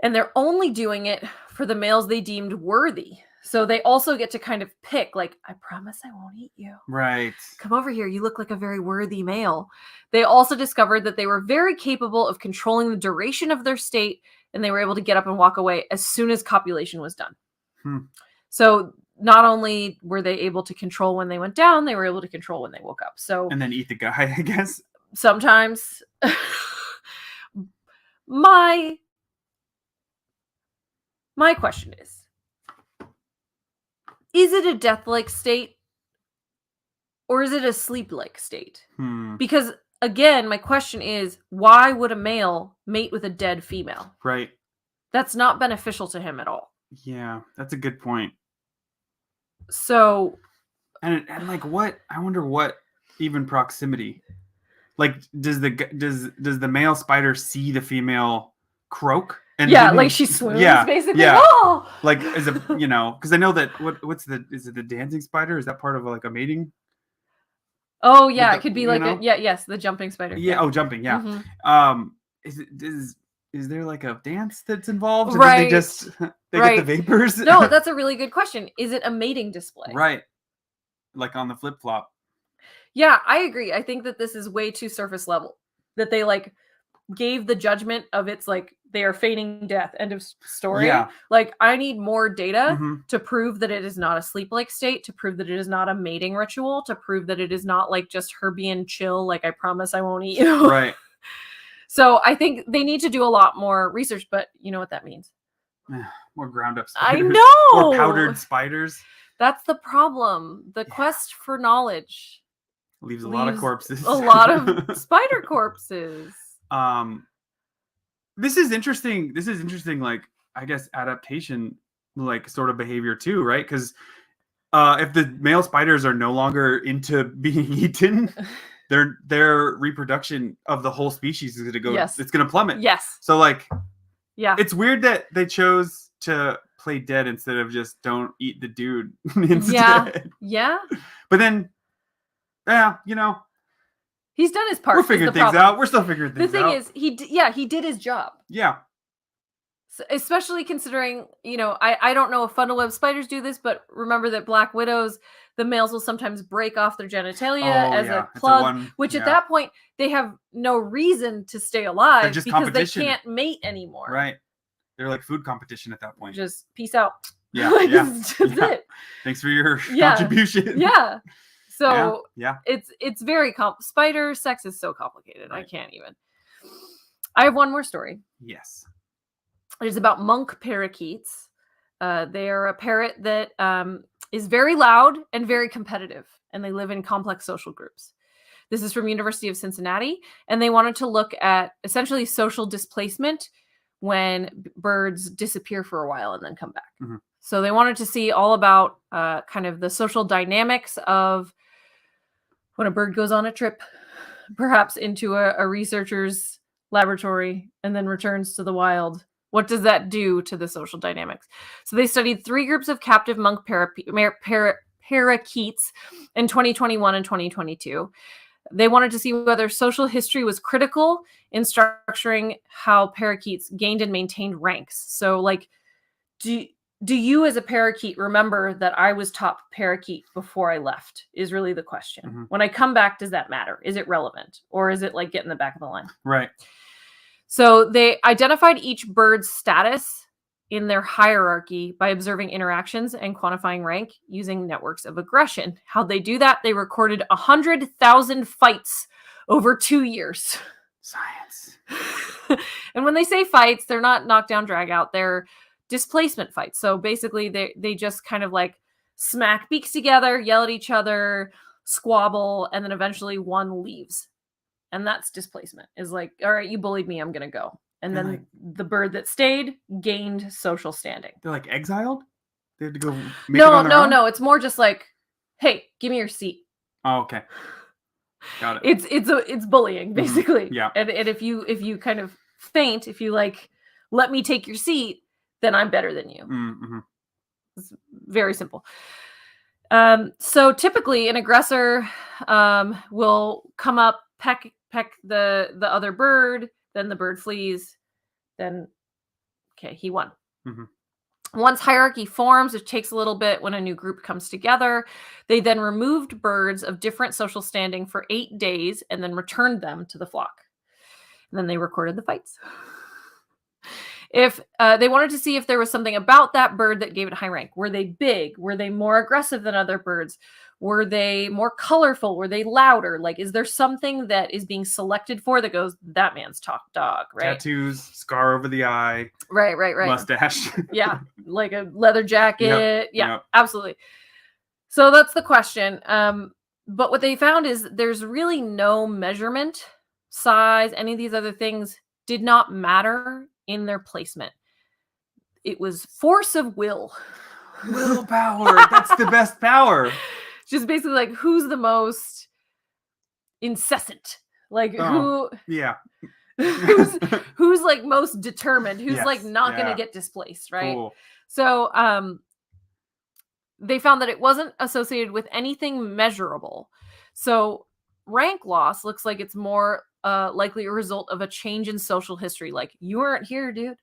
and they're only doing it for the males they deemed worthy. So they also get to kind of pick, like, I promise I won't eat you. Right. Come over here. You look like a very worthy male. They also discovered that they were very capable of controlling the duration of their state, and they were able to get up and walk away as soon as copulation was done. So not only were they able to control when they went down, they were able to control when they woke up. So And then eat the guy, I guess. sometimes my question is it a death-like state or is it a sleep-like state? Because again, my question is, why would a male mate with a dead female? Right. That's not beneficial to him at all. Yeah, that's a good point. So, And like, what? I wonder what even proximity. Like, does the male spider see the female croak? And yeah, like she swoons, basically. Yeah. Oh! Like, is it, because I know that is it the dancing spider? Is that part of like a mating? Oh yeah, The- it could be you like know? yes, the jumping spider. Yeah. Oh, jumping. Yeah. Mhm. Is there like a dance that's involved? And Right. Then they just they Right. get the vapors. No, that's a really good question. Is it a mating display? Right. Like on the flip flop. Yeah, I agree. I think that this is way too surface level. That they like gave the judgment of it's like they are feigning death. End of story. Yeah. Like I need more data Mhm. to prove that it is not a sleep-like state, to prove that it is not a mating ritual, to prove that it is not like just her being chill, like I promise I won't eat you. Right. So I think they need to do a lot more research, but you know what that means. More ground up I spiders. know. Or powdered spiders. That's the problem. The quest for knowledge Leaves a lot of leaves corpses. a lot of spider corpses. This is interesting. Like, I guess adaptation, like sort of behavior too, right? Because if the male spiders are no longer into being eaten, their reproduction of the whole species is going to go. Yes. It's going to plummet. Yes. So like, Yeah. it's weird that they chose to play dead instead of just don't eat the dude instead. Yeah. Yeah. But then, yeah, He's done his part. we're is figuring the things problem. out. We're still figuring The things thing out. is, he did his job. Yeah. So, especially considering, I don't know if funnel web spiders do this, but remember that black widows, the males will sometimes break off their genitalia as a It's plug, which at that point they have no reason to stay alive just because they competition. can't mate anymore. Right. They're like food competition at that point. Just peace out. Yeah. Like, Yeah. that's just Yeah. it. Thanks for your Yeah. contribution. Yeah. So Yeah. it's very spider sex is so complicated. I Right. can't even. I have one more story. Yes. It's about monk parakeets. They are a parrot that is very loud and very competitive, and they live in complex social groups. This is from University of Cincinnati, and they wanted to look at essentially social displacement when birds disappear for a while and then come back. Mhm. So they wanted to see all about kind of the social dynamics of when a bird goes on a trip, perhaps into a researcher's laboratory and then returns to the wild. What does that do to the social dynamics? So they studied 3 groups of captive monk parakeets in 2021 and 2022. They wanted to see whether social history was critical in structuring how parakeets gained and maintained ranks. So like, do you as a parakeet remember that I was top parakeet before I left is really the question. Mm-hmm. When I come back, does that matter? Is it relevant? Or is it like get in the back of the line? Right. So they identified each bird's status in their hierarchy by observing interactions and quantifying rank using networks of aggression. How'd they do that? They recorded 100,000 fights over 2 years. Science. And when they say fights, they're not knockdown, drag out. They're displacement fights. So basically they just kind of like smack beaks together, yell at each other, squabble, and then eventually one leaves. And that's displacement. Is like, all right, you bullied me, I'm gonna go. And They're then like- the bird that stayed gained social standing. They're like exiled. They had to go. Make it on their own? No. It's more just like, hey, give me your seat. Oh, okay. Got it. It's bullying basically. Yeah. And if you kind of faint, if you like, let me take your seat, then I'm better than you. Mm-hmm. It's very simple. So typically an aggressor will come up, peck the other bird, then the bird flees, then okay, he won. Mm-hmm. Once hierarchy forms, it takes a little bit when a new group comes together. They then removed birds of different social standing for 8 days and then returned them to the flock. And then they recorded the fights. If they wanted to see if there was something about that bird that gave it high rank. Were they big? Were they more aggressive than other birds? Were they more colorful? Were they louder? Like, is there something that is being selected for that goes, that man's top dog, right? Tattoos, scar over the eye, Right. mustache. Yeah, like a leather jacket. Yeah, yep. absolutely. So that's the question. But what they found is there's really no measurement, size, any of these other things did not matter in their placement. It was force of will. Willpower. That's the best power. Just basically like who's the most incessant, like Yeah. who's like most determined, who's Yes, like not going yeah. to get displaced, right? Cool. So they found that it wasn't associated with anything measurable. So rank loss looks like it's more likely a result of a change in social history. Like, you weren't here, dude.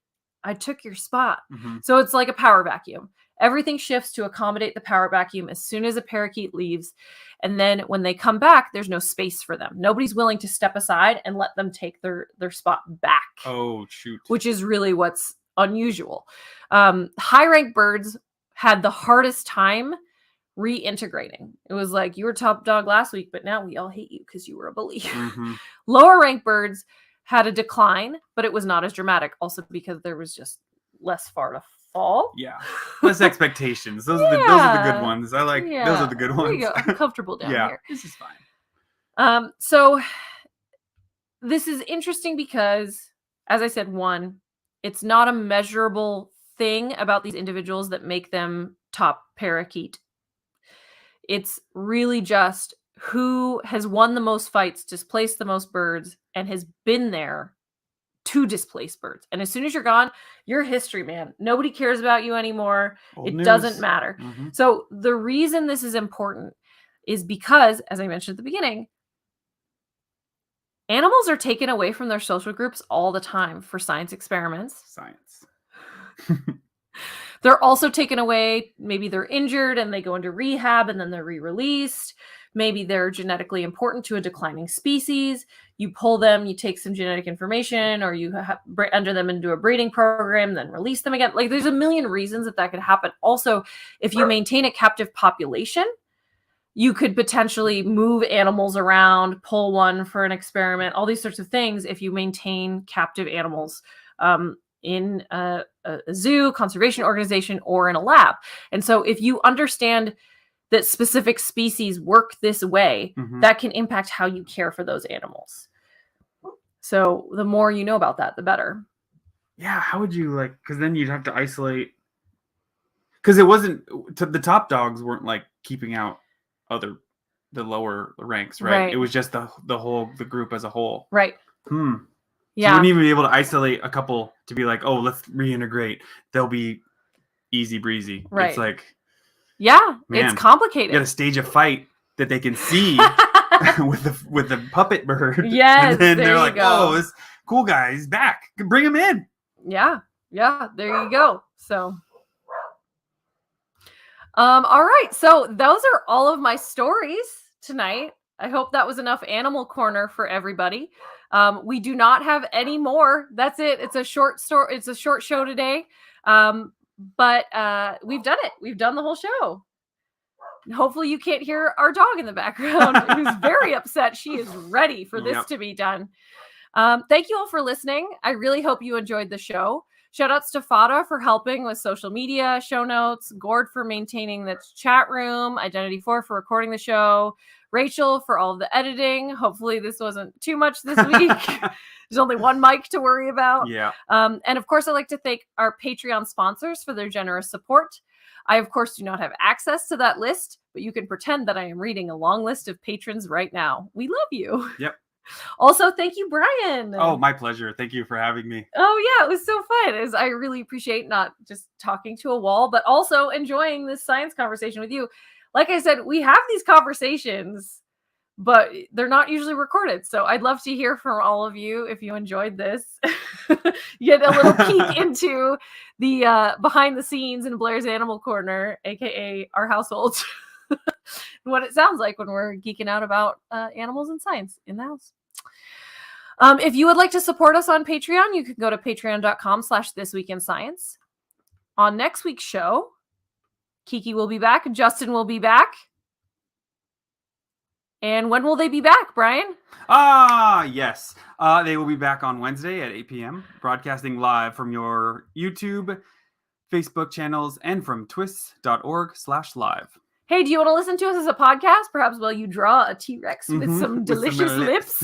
I took your spot. Mm-hmm. So it's like a power vacuum. Everything shifts to accommodate the power vacuum as soon as a parakeet leaves. And then when they come back, there's no space for them. Nobody's willing to step aside and let them take their spot back. Oh, shoot. Which is really what's unusual. High rank birds had the hardest time reintegrating. It was like, you were top dog last week, but now we all hate you because you were a bully. Mm-hmm. Lower rank birds had a decline, but it was not as dramatic. Also because there was just less far to fall. Yeah. Less expectations. Those are the good ones. I like those are the good There ones. you go. I'm comfortable down Yeah. here. This is fine. So this is interesting because, as I said, one, it's not a measurable thing about these individuals that make them top parakeet. It's really just who has won the most fights, displaced the most birds, and has been there to displace birds. And as soon as you're gone, you're history, man. Nobody cares about you anymore. Old It news. doesn't matter. Mm-hmm. So the reason this is important is because, as I mentioned at the beginning, animals are taken away from their social groups all the time for science experiments. Science. They're also taken away. Maybe they're injured and they go into rehab and then they're re-released. Maybe they're genetically important to a declining species. You pull them, you take some genetic information, or you enter them into a breeding program, then release them again. Like, there's a million reasons that could happen. Also, if you maintain a captive population, you could potentially move animals around, pull one for an experiment, all these sorts of things if you maintain captive animals in a zoo, conservation organization, or in a lab. And so if you understand that specific species work this way, Mm-hmm. that can impact how you care for those animals. So the more you know about that, the better. Yeah. How would you because then you'd have to isolate. Because it wasn't, the top dogs weren't like keeping out the lower ranks, right? Right. It was just the group as a whole. Right. So you Yeah. wouldn't even be able to isolate a couple to be like, oh, let's reintegrate. They'll be easy breezy. Right. It's like, Yeah. Man, It's complicated. you got to stage a fight that they can see with the puppet bird. Yes, And then there they're you like, go. oh, this cool guy is back. Bring him in. Yeah. There you go. So, all right. So those are all of my stories tonight. I hope that was enough animal corner for everybody. We do not have any more. That's it. It's a short story. It's a short show today. But we've done it. We've done the whole show. Hopefully you can't hear our dog in the background who's very upset. She is ready for this Yep. to be done. Thank you all for listening. I really hope you enjoyed the show. Shout outs to Fada for helping with social media, show notes, Gord for maintaining the chat room, Identity4 for recording the show, Rachel for all of the editing. Hopefully this wasn't too much this week. There's only one mic to worry about. Yeah. And of course, I'd like to thank our Patreon sponsors for their generous support. I, of course, do not have access to that list, but you can pretend that I am reading a long list of patrons right now. We love you. Yep. Also, thank you, Brian. Oh, my pleasure. Thank you for having me. Oh, yeah, it was so fun. I really appreciate not just talking to a wall, but also enjoying this science conversation with you. Like I said, we have these conversations, but they're not usually recorded. So I'd love to hear from all of you if you enjoyed this. You get a little peek into the behind the scenes in Blair's Animal Corner, aka our household. What it sounds like when we're geeking out about animals and science in the house. If you would like to support us on Patreon, you can go to patreon.com/thisweekinscience. On next week's show, Kiki will be back. Justin will be back. And when will they be back, Brian? Yes. They will be back on Wednesday at 8 p.m., broadcasting live from your YouTube, Facebook channels, and from TWIS.org/live. Hey, do you want to listen to us as a podcast? Perhaps while you draw a T-Rex with some delicious lips.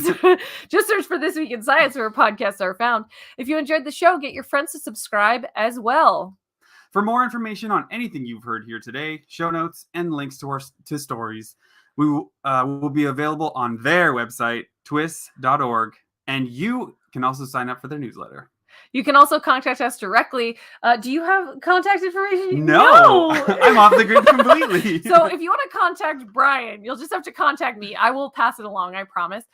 Just search for This Week in Science where podcasts are found. If you enjoyed the show, get your friends to subscribe as well. For more information on anything you've heard here today, show notes, and links to stories, we will be available on their website, TWIS.org, and you can also sign up for their newsletter. You can also contact us directly. Do you have contact information? No. I'm off the grid completely. So if you want to contact Brian, you'll just have to contact me. I will pass it along, I promise.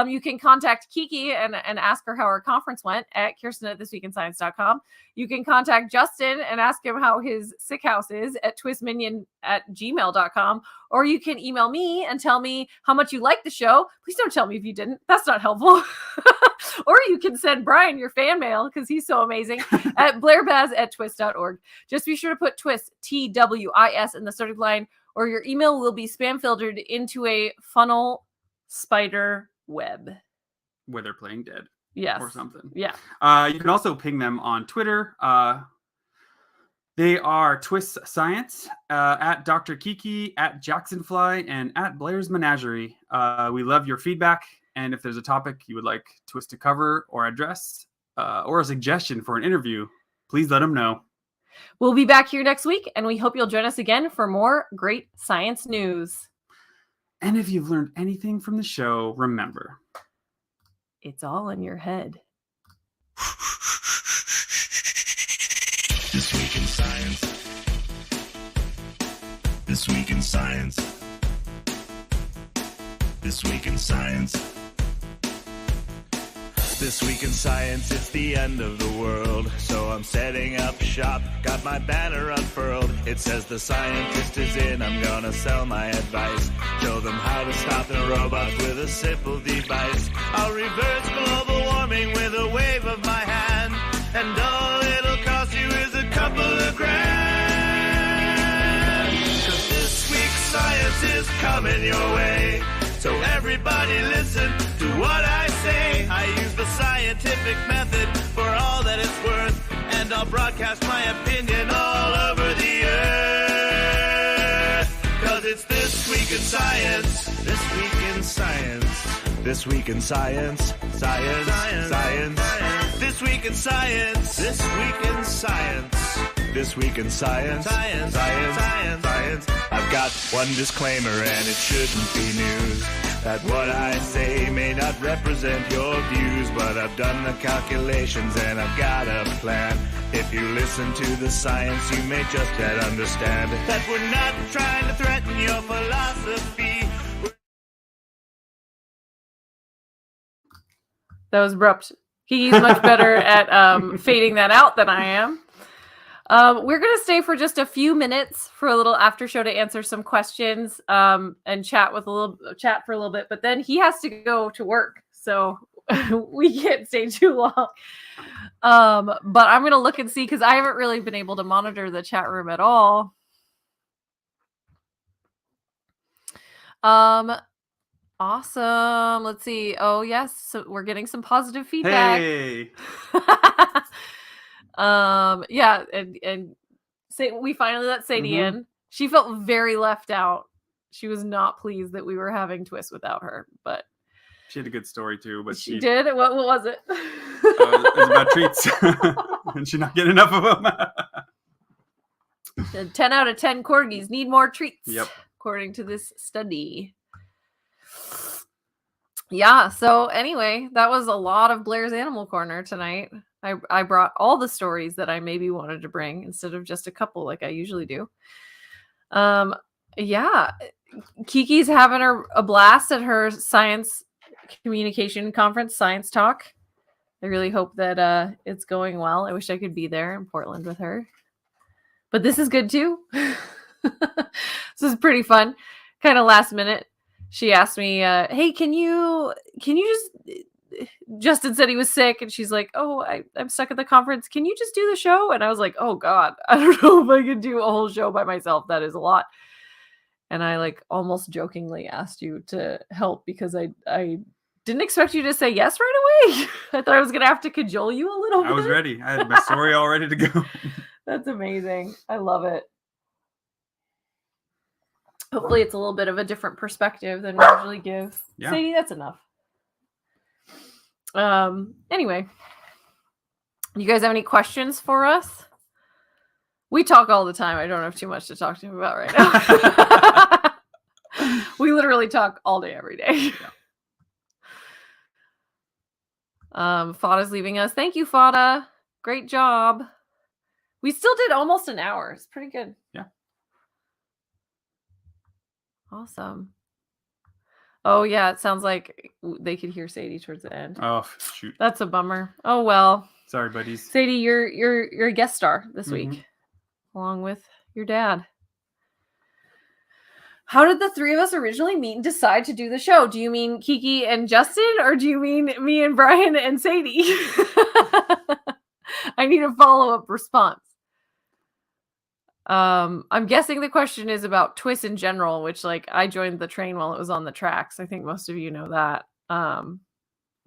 You can contact Kiki and ask her how her conference went at Kirsten@thisweekinscience.com. You can contact Justin and ask him how his sick house is at twistminion@gmail.com. Or you can email me and tell me how much you like the show. Please don't tell me if you didn't. That's not helpful. Or you can send Brian your fan mail because he's so amazing at blairbaz@twis.org. Just be sure to put TWIS, TWIS, in the subject line, or your email will be spam filtered into a funnel spider web. Where they're playing dead. Yes. Or something. Yeah. You can also ping them on Twitter. They are TWIS Science, at Dr. Kiki, at Jacksonfly, and at Blair's Menagerie. We love your feedback. And if there's a topic you would like TWIS to cover or address, or a suggestion for an interview, please let them know. We'll be back here next week, and we hope you'll join us again for more great science news. And if you've learned anything from the show, remember, it's all in your head. This Week in Science. This Week in Science. This Week in Science. This Week in Science, it's the end of the world. So I'm setting up shop, got my banner unfurled. It says the scientist is in, I'm gonna sell my advice. Show them how to stop the robots with a simple device. I'll reverse global warming with a wave of my hand. And all it'll cost you is a couple of grand. 'Cause this week's science is coming your way. So everybody listen to what I say. I use the scientific method for all that it's worth. And I'll broadcast my opinion all over the earth. 'Cause it's This Week in Science. This Week in Science. This Week in Science. Science. Science. This Week in Science. This Week in Science. This Week in Science. Science. Science. Science. I've got one disclaimer and it shouldn't be news. That what I say may not represent your views, but I've done the calculations and I've got a plan. If you listen to the science, you may just yet understand that we're not trying to threaten your philosophy. That was abrupt. He's much better at fading that out than I am. We're going to stay for just a few minutes for a little after show to answer some questions and chat for a little bit. But then he has to go to work, so we can't stay too long. But I'm going to look and see because I haven't really been able to monitor the chat room at all. Awesome. Let's see. Oh yes, so we're getting some positive feedback. Hey. Yeah, and we finally let Sadie in. She felt very left out. She was not pleased that we were having TWIS without her, but she had a good story too. But she did. What was it? It was about treats, and she's not getting enough of them. 10 out of 10 corgis need more treats. Yep. According to this study. Yeah. So anyway, that was a lot of Blair's Animal Corner tonight. I brought all the stories that I maybe wanted to bring instead of just a couple like I usually do. Yeah. Kiki's having a blast at her science communication conference, Science Talk. I really hope that it's going well. I wish I could be there in Portland with her. But this is good too. This is pretty fun. Kind of last minute. She asked me, hey, can you just, Justin said he was sick and she's like, oh, I'm stuck at the conference. Can you just do the show? And I was like, oh God, I don't know if I could do a whole show by myself. That is a lot. And I like almost jokingly asked you to help because I didn't expect you to say yes right away. I thought I was going to have to cajole you a little bit. I was ready. I had my story all ready to go. That's amazing. I love it. Hopefully it's a little bit of a different perspective than we usually give. Yeah. Sadie, that's enough. Anyway, you guys have any questions for us? We talk all the time. I don't have too much to talk to him about right now. We literally talk all day, every day. Yeah. Fada's leaving us. Thank you, Fada. Great job. We still did almost an hour. It's pretty good. Yeah. Awesome. Oh yeah, it sounds like they could hear Sadie towards the end. Oh shoot. That's a bummer. Oh well. Sorry, buddies. Sadie, you're a guest star this week, along with your dad. How did the three of us originally meet and decide to do the show? Do you mean Kiki and Justin, or do you mean me and Brian and Sadie? I need a follow-up response. I'm guessing the question is about TWIS in general, which like I joined the train while it was on the tracks. I think most of you know that.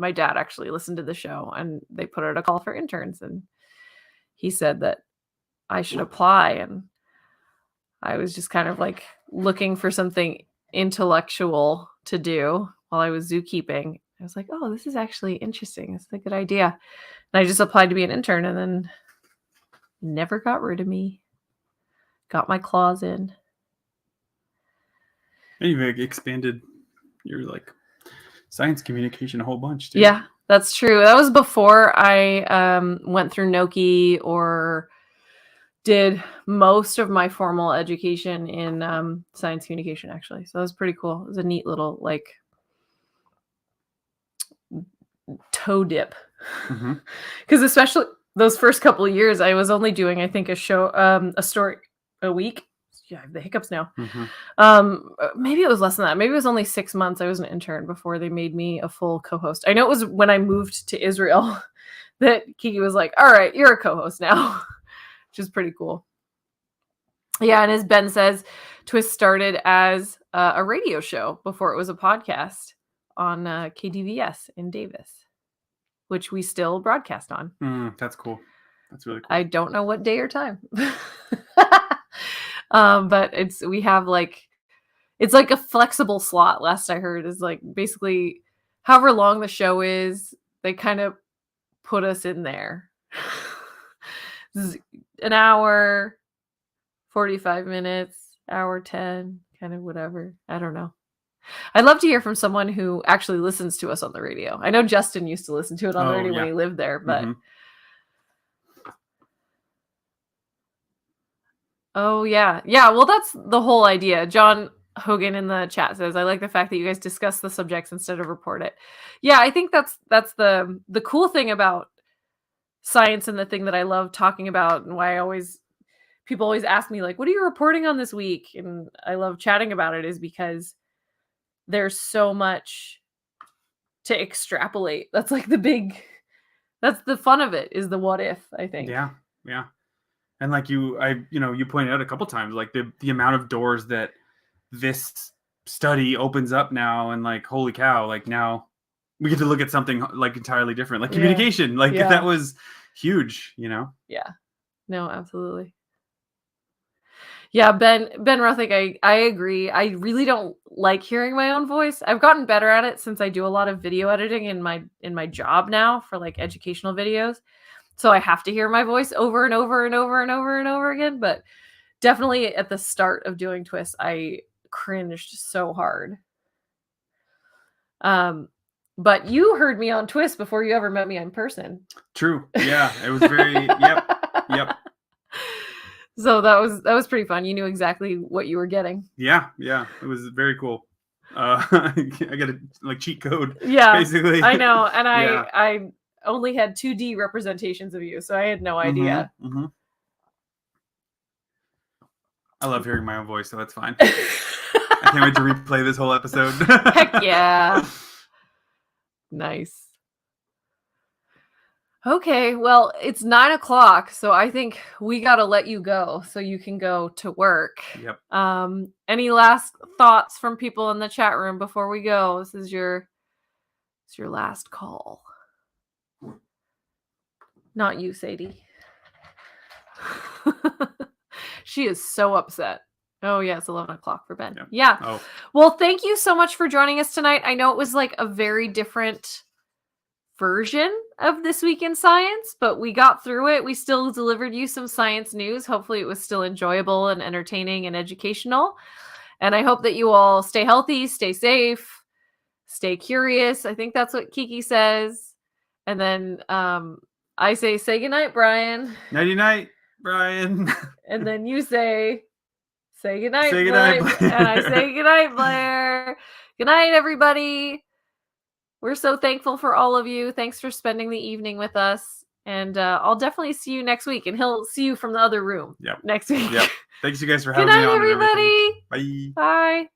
My dad actually listened to the show and they put out a call for interns and he said that I should apply. And I was just kind of like looking for something intellectual to do while I was zookeeping. I was like, oh, this is actually interesting. It's a good idea. And I just applied to be an intern and then never got rid of me. Got my claws in. And you've expanded your like science communication a whole bunch too. Yeah, that's true. That was before I went through Noki or did most of my formal education in science communication, actually. So that was pretty cool. It was a neat little like toe dip. Because especially those first couple of years, I was only doing, I think, a story a week. Yeah, I have the hiccups now. Maybe it was less than that. Maybe it was only 6 months. I was an intern before they made me a full co-host. I know it was when I moved to Israel that Kiki was like, all right, you're a co-host now, which is pretty cool. Yeah, and as Ben says, TWIS started as a radio show before it was a podcast on KDVS in Davis, which we still broadcast on. That's cool. That's really cool. I don't know what day or time. But it's like a flexible slot. Last I heard is like basically however long the show is, they kind of put us in there. An hour, 45 minutes, hour 10, kind of whatever. I don't know. I'd love to hear from someone who actually listens to us on the radio. I know Justin used to listen to it on the radio when he lived there, but oh, yeah. Yeah, well, that's the whole idea. John Hogan in the chat says, I like the fact that you guys discuss the subjects instead of report it. Yeah, I think that's the cool thing about science and the thing that I love talking about and why people always ask me, like, what are you reporting on this week? And I love chatting about it is because there's so much to extrapolate. That's like that's the fun of it is the what if, I think. Yeah, yeah. And like you pointed out a couple times, like the amount of doors that this study opens up now, and like, holy cow, like now we get to look at something like entirely different, like communication. Like that was huge, you know? Yeah. No, absolutely. Yeah, Ben Rothick, I agree. I really don't like hearing my own voice. I've gotten better at it since I do a lot of video editing in my job now for like educational videos. So I have to hear my voice over and over and over and over and over again. But definitely at the start of doing TWIS, I cringed so hard. But you heard me on TWIS before you ever met me in person. True. Yeah. It was very, yep. So that was pretty fun. You knew exactly what you were getting. Yeah. It was very cool. I got a like cheat code. Yeah, basically. I know. And Yeah. I only had 2D representations of you, so I had no idea. Mm-hmm. I love hearing my own voice, so that's fine. I can't wait to replay this whole episode. Heck yeah. Nice. Okay, well, it's 9:00, so I think we gotta let you go so you can go to work. Yep. Any last thoughts from people in the chat room before we go? This is your last call. Not you, Sadie. She is so upset. Oh yeah, it's 11:00 for Ben. Yeah. Oh. Well, thank you so much for joining us tonight. I know it was like a very different version of This Week in Science, but we got through it. We still delivered you some science news. Hopefully it was still enjoyable and entertaining and educational. And I hope that you all stay healthy, stay safe, stay curious. I think that's what Kiki says. And then I say goodnight, Brian. Nighty-night, Brian. And then you say goodnight, Say goodnight, Blair. Blair. And I say goodnight, Blair. Good night, everybody. We're so thankful for all of you. Thanks for spending the evening with us. And I'll definitely see you next week. And he'll see you from the other room next week. Yep. Thanks you guys for Good having me night, on. and everything. everybody. Bye. Bye.